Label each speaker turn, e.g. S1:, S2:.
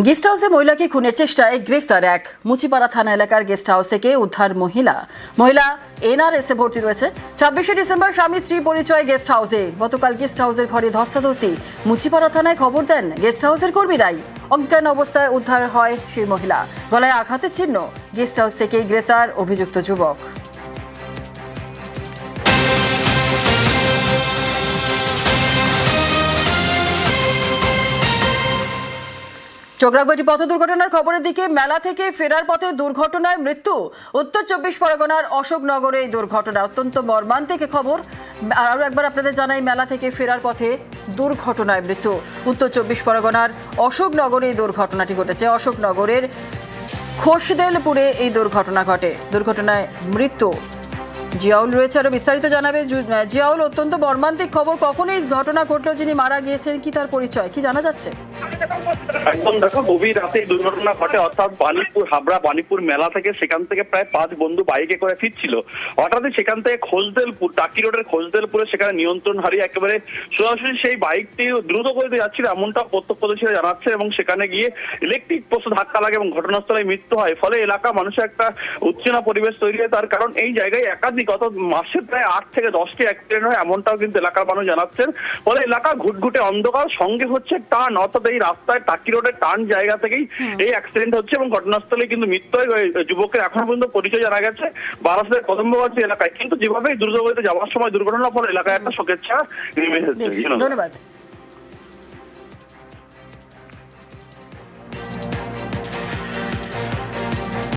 S1: Guest হাউসে মহিলাকে খুনের চেষ্টায় গ্রেফতার এক। মুচিপাড়া থানা এলাকার গেস্ট হাউস থেকে উদ্ধার মহিলা এনআরএসে ভর্তি রয়েছে। 26শে ডিসেম্বর স্বামী স্ত্রী পরিচয় গেস্ট হাউসে। গতকাল গেস্ট হাউসের ঘরে ধস্তাধস্তি। মুচিপাড়া থানায় খবর দেন গেস্ট হাউসের কর্মীরাই। অজ্ঞান অবস্থায় উদ্ধার হয় সেই মহিলা। গলায় আঘাতের চিহ্ন। গেস্ট হাউস থেকেই গ্রেফতার অভিযুক্ত যুবক। চোখ রাখবো একটি পথ দুর্ঘটনার খবরের দিকে। মেলা থেকে ফেরার পথে দুর্ঘটনায় মৃত্যু। উত্তর 24 পরগনার অশোকনগরে এই দুর্ঘটনা অত্যন্ত মর্মান্তিক খবর। আরও একবার আপনাদের জানাই, মেলা থেকে ফেরার পথে দুর্ঘটনায় মৃত্যু। উত্তর 24 পরগনার অশোকনগরে এই দুর্ঘটনাটি ঘটেছে। অশোকনগরের খোসদেলপুরে এই দুর্ঘটনা ঘটে। দুর্ঘটনায় মৃত্যু। জিয়াউল রয়েছে, আরো বিস্তারিত জানাবে। জিয়াউল, অত্যন্ত মর্মান্তিক খবর। কখন এই ঘটনা ঘটলো? যিনি মারা গিয়েছেন, কি তার পরিচয়, কি জানা যাচ্ছে?
S2: একদম দেখো, গভীর রাতে দুর্ঘটনা ঘটে। অর্থাৎ বাণীপুর হাবড়া বাণীপুর মেলা থেকে সেখান থেকে প্রায় 5 বন্ধু বাইকে করে ফিরছিল। হঠাৎই সেখান থেকে খোসদেলপুর টাকি রোডের খোসদেলপুরে সেখানে নিয়ন্ত্রণ হারিয়ে একেবারে সরাসরি সেই বাইকটি দ্রুত গতিতে যাচ্ছিল এমনটা প্রত্যক্ষদর্শীরা জানাচ্ছে। এবং সেখানে গিয়ে ইলেকট্রিক পোস্টে ধাক্কা লাগে এবং ঘটনাস্থলে মৃত্যু হয়। ফলে এলাকা মানুষের একটা উত্তেজনা পরিবেশ তৈরি হয়। তার কারণ এই জায়গায় একাধিক গত মাসে প্রায় 8 থেকে 10টি অ্যাক্সিডেন্ট হয়, এমনটাও কিন্তু এলাকার মানুষ জানাচ্ছেন। ফলে এলাকা ঘুটঘুটে অন্ধকার, সঙ্গে হচ্ছে টান। অর্থাৎ এই রাস্তায় টাকি রোডের টান জায়গা থেকেই এই অ্যাক্সিডেন্ট হচ্ছে এবং ঘটনাস্থলে কিন্তু মৃত্যু হয়। যুবকের এখনো পর্যন্ত পরিচয় জানা গেছে বারাসাতের কদমবাগান এলাকায়। কিন্তু যেভাবে দ্রুতগতিতে যাওয়ার সময় দুর্ঘটনার ফলে এলাকায় একটা শোকের ছায়া নেমে এসেছে।
S1: ধন্যবাদ।